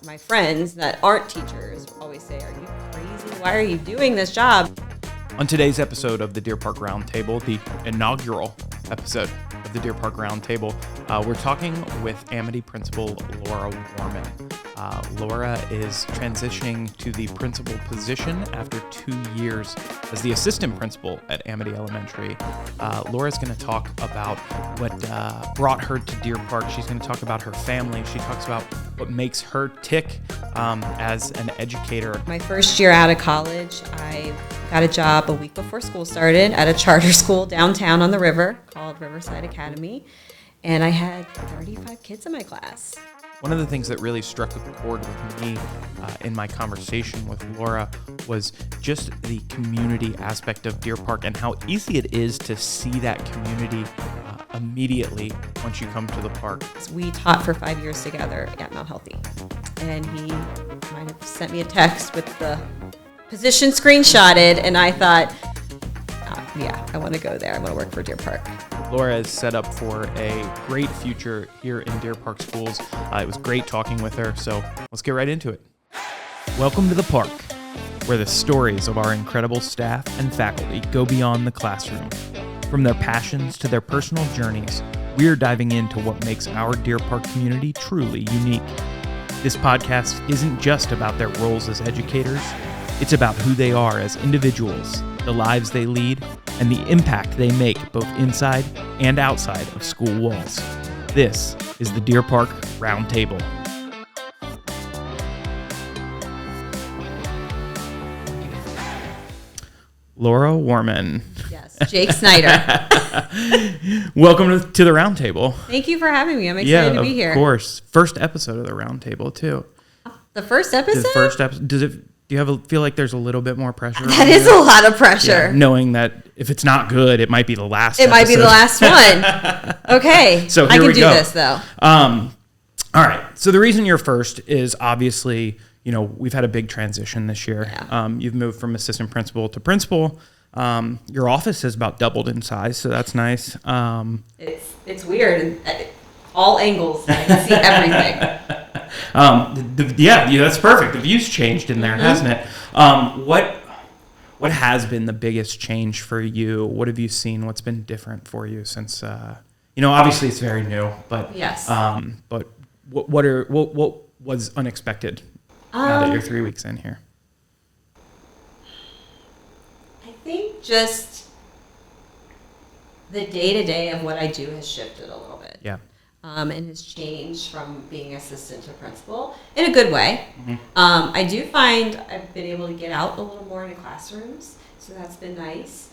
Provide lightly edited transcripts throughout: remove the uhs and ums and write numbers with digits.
My friends that aren't teachers always say, "Are you crazy? Why are you doing this job?" On today's episode of the Deer Park Roundtable, the inaugural episode of the Deer Park Roundtable, we're talking with Amity Principal Laura Warman. Laura is transitioning to the principal position after 2 years as the assistant principal at Amity Elementary. Laura's going to talk about what brought her to Deer Park. She's going to talk about her family. She talks about what makes her tick as an educator. My first year out of college, I got a job a week before school started at a charter school downtown on the river called Riverside Academy, and I had 35 kids in my class. One of the things that really struck a chord with me in my conversation with Laura was just the community aspect of Deer Park and how easy it is to see that community immediately once you come to the park. We taught for 5 years together at Mount Healthy, and he might have sent me a text with the position screenshotted, and I thought, yeah, I want to go there. I want to work for Deer Park. Laura is set up for a great future here in Deer Park Schools. It was great talking with her, so let's get right into it. Welcome to the park, where the stories of our incredible staff and faculty go beyond the classroom. From their passions to their personal journeys, we're diving into what makes our Deer Park community truly unique. This podcast isn't just about their roles as educators, it's about who they are as individuals, the lives they lead, and the impact they make both inside and outside of school walls. This is the Deer Park Roundtable. Laura Warman. Yes, Jake Snyder. Welcome to the Roundtable. Thank you for having me. I'm excited to be here. Of course. First episode of the Roundtable, too. The first episode? The first episode. Do you feel like there's a little bit more pressure? That is a lot of pressure. Yeah, knowing that if it's not good, it might be the last episode. It might be the last one. Okay. So I can do this, though. All right. So the reason you're first is obviously, we've had a big transition this year. Yeah. You've moved from assistant principal to principal. Your office has about doubled in size, so that's nice. It's weird. All angles. I can see everything. Yeah, that's perfect. The view's changed in there, hasn't it? What has been the biggest change for you? What have you seen? What's been different for you since? Obviously it's very new, but yes. But what was unexpected now that you're 3 weeks in here? I think just the day-to-day of what I do has shifted a little bit. Yeah. And has changed from being assistant to principal in a good way. Mm-hmm. I do find I've been able to get out a little more into classrooms, so that's been nice.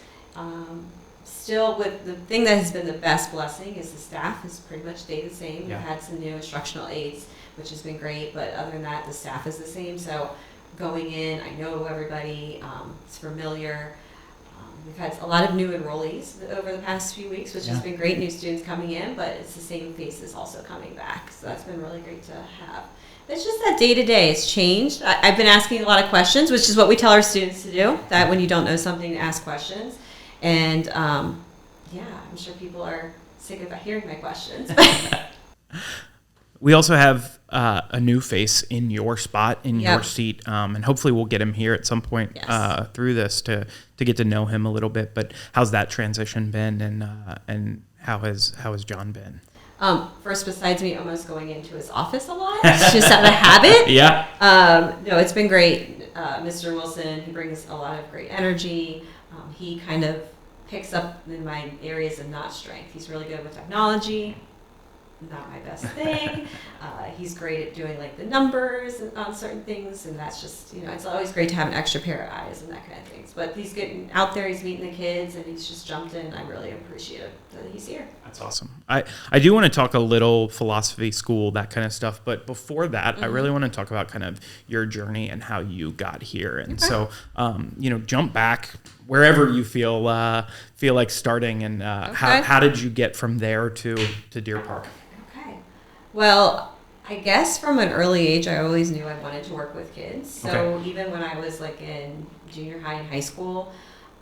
Still, with the thing that has been the best blessing is the staff has pretty much stayed the same. Yeah. We've had some new instructional aides, which has been great, but other than that, the staff is the same. So going in, I know everybody, it's familiar. We've had a lot of new enrollees over the past few weeks, which has been great. New students coming in, but it's the same faces also coming back. So that's been really great to have. It's just that day-to-day has changed. I've been asking a lot of questions, which is what we tell our students to do, that when you don't know something, to ask questions. And, I'm sure people are sick of hearing my questions. We also have a new face in your spot, in your seat, and hopefully we'll get him here at some point through this to get to know him a little bit. But how's that transition been, and how has John been? First, besides me almost going into his office a lot, it's just out of habit. Yeah. No, it's been great. Mr. Wilson, he brings a lot of great energy. He kind of picks up in my areas of not strength. He's really good with technology. Not my best thing. He's great at doing like the numbers on certain things, and that's just, it's always great to have an extra pair of eyes and that kind of things. But he's getting out there, he's meeting the kids, and he's just jumped in. I really appreciate it that he's here. That's awesome. I do want to talk a little philosophy school, that kind of stuff, but before that, I really want to talk about kind of your journey and how you got here. And so, jump back wherever you feel like starting, and how did you get from there to Deer Park? Well, I guess from an early age, I always knew I wanted to work with kids. So even when I was like in junior high and high school,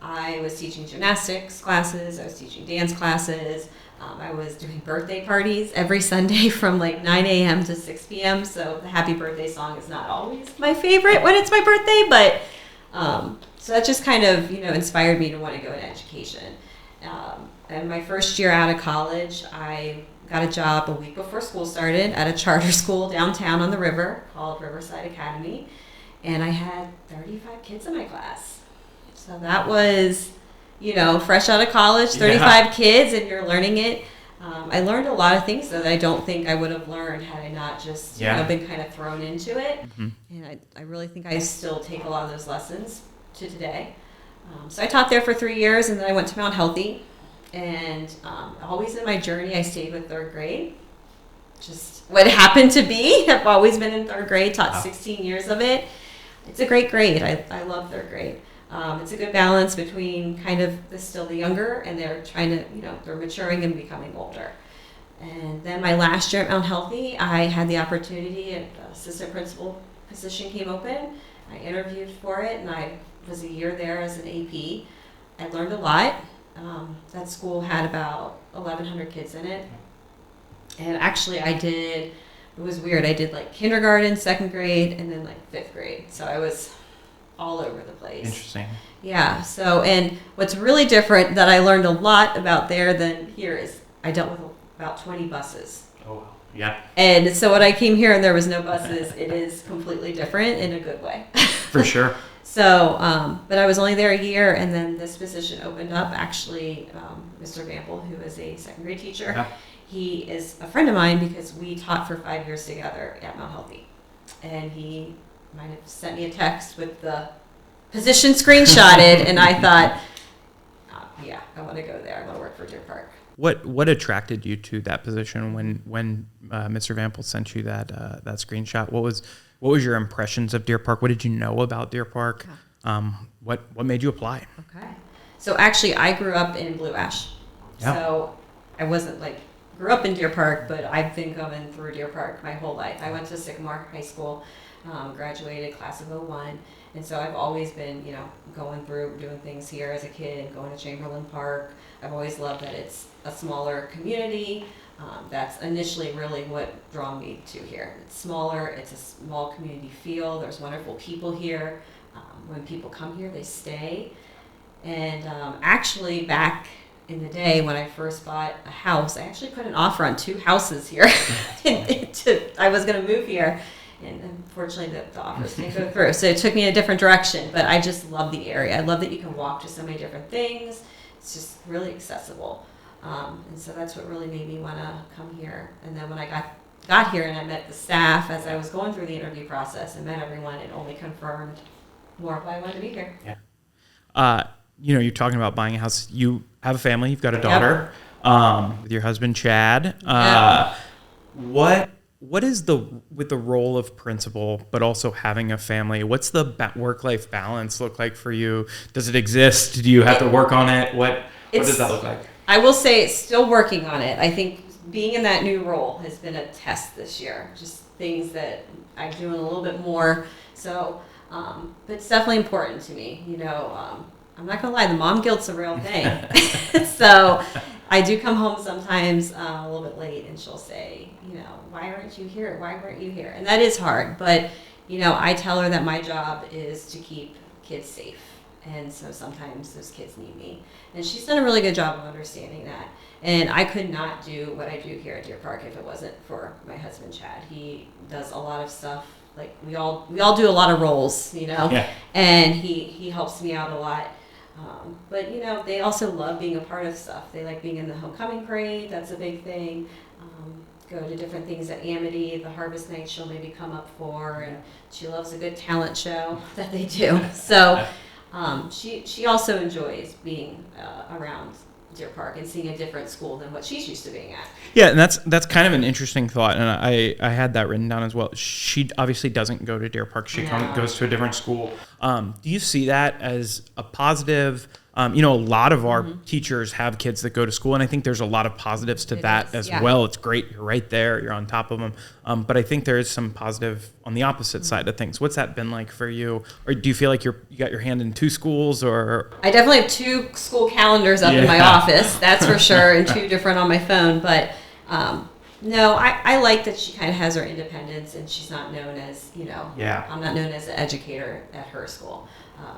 I was teaching gymnastics classes, I was teaching dance classes. I was doing birthday parties every Sunday from like 9 a.m. to 6 p.m. So the happy birthday song is not always my favorite when it's my birthday, but so that just kind of, inspired me to want to go in education. And my first year out of college, I got a job a week before school started at a charter school downtown on the river called Riverside Academy. And I had 35 kids in my class. So that was, fresh out of college, 35 kids, and you're learning it. I learned a lot of things that I don't think I would have learned had I not just been kind of thrown into it. Mm-hmm. And I really think I still take a lot of those lessons to today. So I taught there for 3 years, and then I went to Mount Healthy. And always in my journey, I stayed with third grade. Just what happened to be. I've always been in third grade, taught 16 years of it. It's a great grade. I love third grade. It's a good balance between kind of still the younger, and they're trying to, they're maturing and becoming older. And then my last year at Mount Healthy, I had the opportunity, an assistant principal position came open. I interviewed for it, and I was a year there as an AP. I learned a lot. That school had about 1,100 kids in it. And actually it was weird. I did like kindergarten, second grade, and then like fifth grade. So I was all over the place. Interesting. Yeah. So, and what's really different that I learned a lot about there than here is I dealt with about 20 buses. Oh, yeah. And so when I came here and there was no buses, it is completely different in a good way. For sure. So, but I was only there a year, and then this position opened up. Actually, Mr. Gamble, who is a second grade teacher, he is a friend of mine because we taught for 5 years together at Mount Healthy. And he might have sent me a text with the position screenshotted, and I thought, I want to go there. I want to work for Deer Park. What attracted you to that position when Mr. Gamble sent you that screenshot? What was your impressions of Deer Park? What did you know about Deer Park? What made you apply? Okay. So actually, I grew up in Blue Ash. Yeah. So I wasn't grew up in Deer Park, but I've been going through Deer Park my whole life. I went to Sycamore High School, graduated class of '01. And so I've always been, going through doing things here as a kid, going to Chamberlain Park. I've always loved that it's a smaller community. That's initially really what drew me to here. It's smaller, it's a small community feel, there's wonderful people here. When people come here, they stay. And actually back in the day when I first bought a house, I actually put an offer on 2 houses here. I was going to move here, and unfortunately the offers didn't go through. So it took me in a different direction, but I just love the area. I love that you can walk to so many different things. It's just really accessible. And so that's what really made me want to come here. And then when I got here and I met the staff as I was going through the interview process and met everyone, it only confirmed more of why I wanted to be here. Yeah. You're talking about buying a house. You have a family. You've got a daughter with your husband, Chad. What is with the role of principal, but also having a family? What's the work-life balance look like for you? Does it exist? Do you have to work on it? What does that look like? I will say it's still working on it. I think being in that new role has been a test this year. Just things that I'm doing a little bit more. So, but it's definitely important to me. I'm not gonna lie, the mom guilt's a real thing. So I do come home sometimes a little bit late, and she'll say, why aren't you here? Why weren't you here? And that is hard. But I tell her that my job is to keep kids safe. And so sometimes those kids need me. And she's done a really good job of understanding that. And I could not do what I do here at Deer Park if it wasn't for my husband, Chad. He does a lot of stuff. Like we all do a lot of roles, and he helps me out a lot. But they also love being a part of stuff. They like being in the homecoming parade. That's a big thing. Go to different things at Amity. The Harvest Night she'll maybe come up for, and she loves a good talent show that they do. So she also enjoys being around Deer Park and seeing a different school than what she's used to being at. Yeah, and that's kind of an interesting thought, and I had that written down as well. She obviously doesn't go to Deer Park. She goes to a different school. Do you see that as a positive? A lot of our teachers have kids that go to school, and I think there's a lot of positives to that as well. It's great. You're right there. You're on top of them. But I think there is some positive on the opposite side of things. What's that been like for you? Or do you feel like you got your hand in 2 schools? Or I definitely have 2 school calendars up in my office, that's for sure, and 2 different on my phone. But no, I like that she kind of has her independence, and she's not known as, I'm not known as an educator at her school.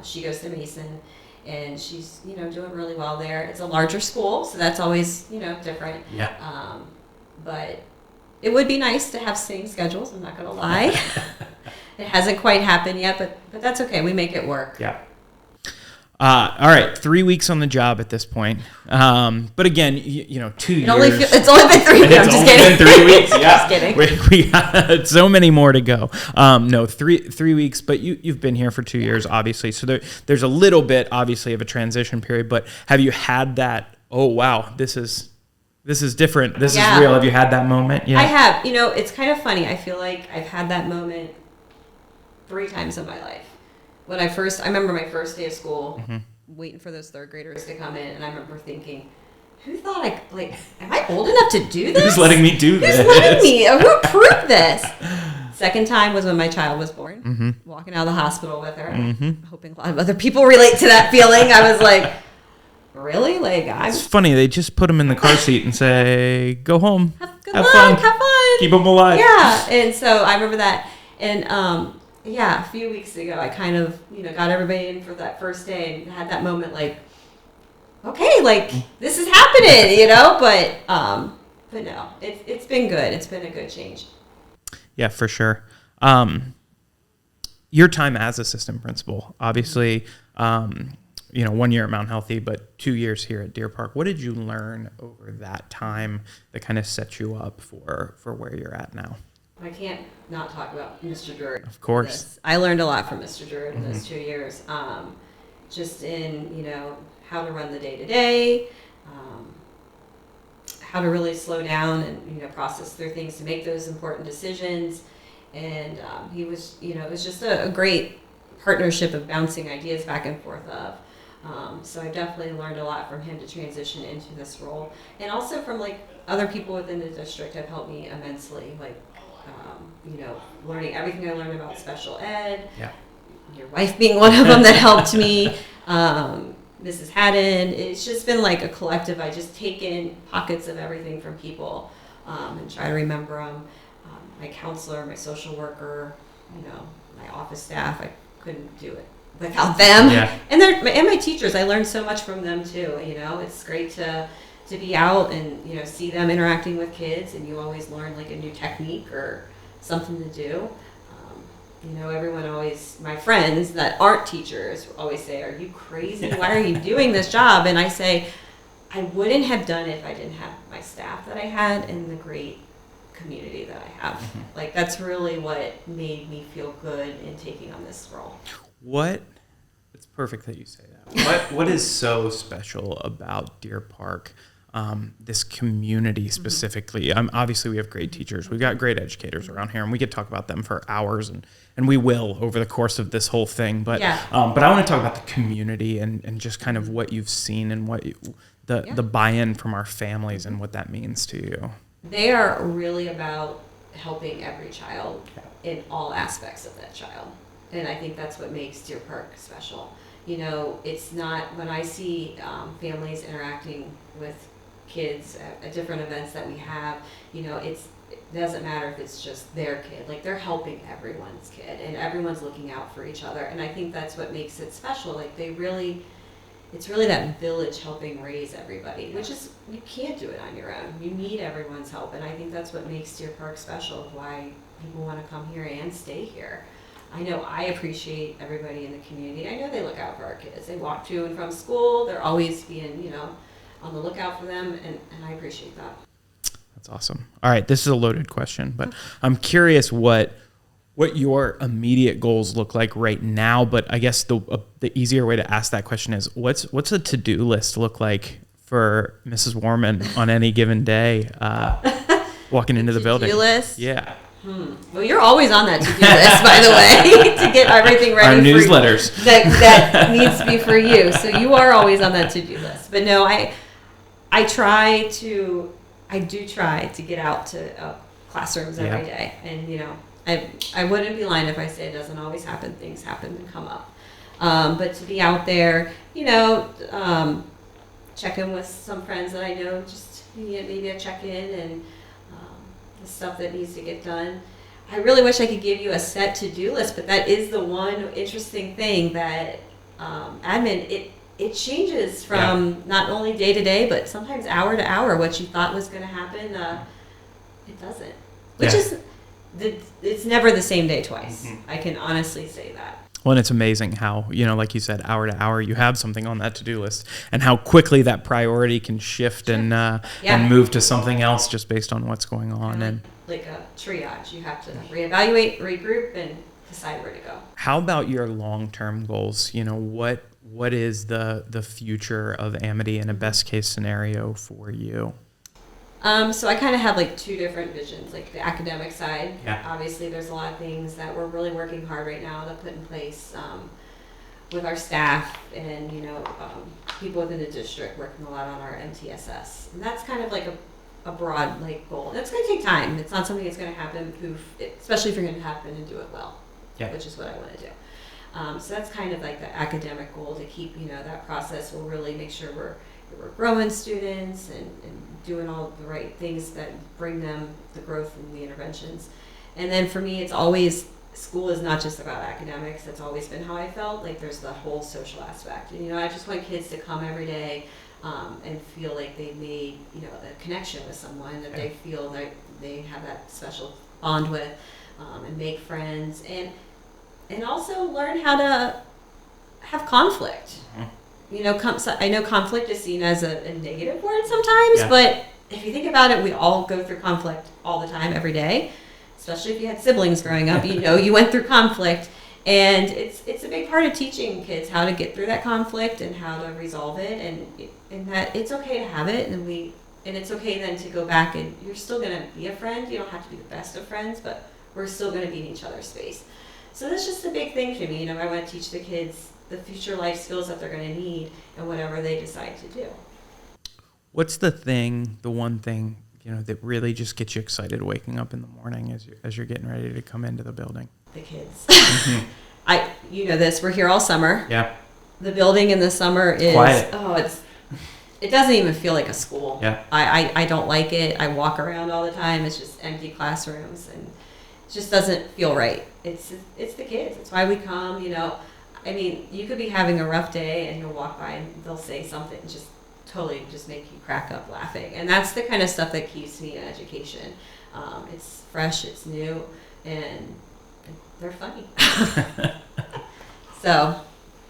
She goes to Mason, and she's, doing really well there. It's a larger school, so that's always, different. Yeah. But it would be nice to have same schedules, I'm not going to lie. It hasn't quite happened yet, but that's okay. We make it work. Yeah. All right, 3 weeks on the job at this point. But again, 2 years. It's only been 3 weeks. I'm just kidding. It's only been 3 weeks. Yeah. Just kidding. We got so many more to go. No, three weeks. But you've been here for 2 years, obviously. So there's a little bit, obviously, of a transition period. But have you had that? Oh wow, this is different. This is real. Have you had that moment? Yeah. I have. It's kind of funny. I feel like I've had that moment 3 times in my life. When I remember my first day of school, waiting for those 3rd graders to come in, and I remember thinking, who thought am I old enough to do this? Who's letting me do this? Who's letting me? Who approved this? Second time was when my child was born, walking out of the hospital with her. Hoping a lot of other people relate to that feeling. I was like, really? It's funny. They just put them in the car seat and say, go home. Have fun. Keep them alive. Yeah. And so I remember that. And, a few weeks ago, I kind of, got everybody in for that first day and had that moment okay, this is happening, but no, it's been good. It's been a good change. Yeah, for sure. Your time as assistant principal, obviously, 1 year at Mount Healthy, but 2 years here at Deer Park. What did you learn over that time that kind of set you up for where you're at now? I can't not talk about Mr. Drury. Of course. I learned a lot from Mr. Drury in those 2 years. Just in, how to run the day-to-day, how to really slow down and, process through things to make those important decisions. And he was, it was just a great partnership of bouncing ideas back and forth of. So I definitely learned a lot from him to transition into this role. And also from, other people within the district have helped me immensely, learning everything I learned about special ed. Yeah. Your wife being one of them that helped me. Mrs. Haddon. It's just been a collective. I just take in pockets of everything from people and try to remember them. My counselor, my social worker, my office staff. I couldn't do it without them. Yeah. And my teachers. I learned so much from them too. It's great to be out and see them interacting with kids, and you always learn a new technique or something to do. Everyone always, my friends that aren't teachers always say, are you crazy? Why are you doing this job? And I say, I wouldn't have done it if I didn't have my staff that I had and the great community that I have. That's really what made me feel good in taking on this role. It's perfect that you say that. What is so special about Deer Park? This community specifically. Obviously, we have great teachers. We've got great educators around here, and we could talk about them for hours, and we will over the course of this whole thing. But but I want to talk about the community and just kind of what you've seen and what the buy-in from our families and what that means to you. They are really about helping every child in all aspects of that child, and I think that's what makes Deer Park special. It's not when I see families interacting with kids at different events that we have, it doesn't matter if it's just their kid. They're helping everyone's kid, and everyone's looking out for each other. And I think that's what makes it special. It's really that village helping raise everybody, which is, you can't do it on your own. You need everyone's help, and I think that's what makes Deer Park special, why people want to come here and stay here. I know I appreciate everybody in the community. I know they look out for our kids. They walk to and from school. They're always being, on the lookout for them, and I appreciate that. That's awesome. All right, this is a loaded question, but I'm curious what your immediate goals look like right now. But I guess the easier way to ask that question is, what's a to-do list look like for Mrs. Warman on any given day walking into the building? To-do list? Yeah. Well, you're always on that to-do list, by the way, to get everything ready. Our newsletters. That needs to be for you. So you are always on that to-do list. But no, I do try to get out to classrooms every day. And, you know, I wouldn't be lying if I said it doesn't always happen. Things happen and come up. But to be out there, you know, check in with some friends that I know, just maybe a check-in and the stuff that needs to get done. I really wish I could give you a set to-do list, but that is the one interesting thing that admin, it changes from not only day to day, but sometimes hour to hour. What you thought was going to happen, it doesn't. Which is, it's never the same day twice. I can honestly say that. Well, and it's amazing how, you know, like you said, hour to hour, you have something on that to-do list, and how quickly that priority can shift and move to something else just based on what's going on. And like a triage, you have to reevaluate, regroup, and decide where to go. How about your long-term goals? You know, what is the future of Amity in a best case scenario for you? So I kind of have like two different visions, like the academic side. Yeah. Obviously, there's a lot of things that we're really working hard right now to put in place with our staff and, you know, people within the district working a lot on our MTSS. And that's kind of like a broad like goal. And it's going to take time. It's not something that's going to happen poof, especially if you're going to happen and do it well, which is what I want to do. So that's kind of like the academic goal, to keep, you know, that process will really make sure we're growing students and doing all the right things that bring them the growth and the interventions. And then for me, it's always, school is not just about academics. That's always been how I felt. Like there's the whole social aspect. And, you know, I just want kids to come every day and feel like they made, you know, a connection with someone that they feel that they have that special bond with, and make friends, and also learn how to have conflict. You know, I know conflict is seen as a negative word sometimes, but if you think about it, we all go through conflict all the time, every day. Especially if you had siblings growing up, you know, you went through conflict, and it's a big part of teaching kids how to get through that conflict and how to resolve it, and that it's okay to have it, and it's okay then to go back, and you're still gonna be a friend. You don't have to be the best of friends, but we're still gonna be in each other's space. So that's just a big thing for me. You know, I want to teach the kids the future life skills that they're going to need and whatever they decide to do. What's the one thing, you know, that really just gets you excited waking up in the morning as you're getting ready to come into the building? The kids. You know this, we're here all summer. Yeah. The building in the summer is quiet. It doesn't even feel like a school. Yeah. I don't like it. I walk around all the time. It's just empty classrooms, and it just doesn't feel right. It's the kids. It's why we come, you know. I mean, you could be having a rough day and you'll walk by and they'll say something just totally just make you crack up laughing. And that's the kind of stuff that keeps me in education. It's fresh, it's new, and they're funny. So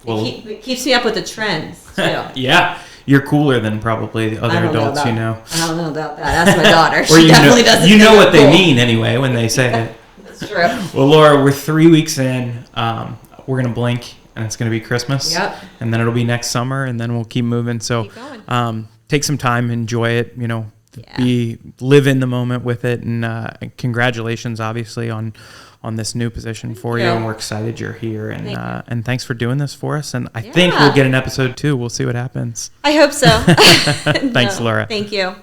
it keeps me up with the trends, too. Yeah. You're cooler than probably the other adults you know. I don't know about that. That's my daughter. She definitely doesn't. You know what they mean anyway when they say it. That's true. Well, Laura, we're 3 weeks in. We're going to blink, and it's going to be Christmas. Yep. And then it'll be next summer, and then we'll keep moving. So take some time, enjoy it, you know, live in the moment with it. And congratulations, obviously, on this new position for you. And we're excited you're here. And thanks for doing this for us. And I think we'll get an episode 2. We'll see what happens. I hope so. Thanks, Laura. Thank you.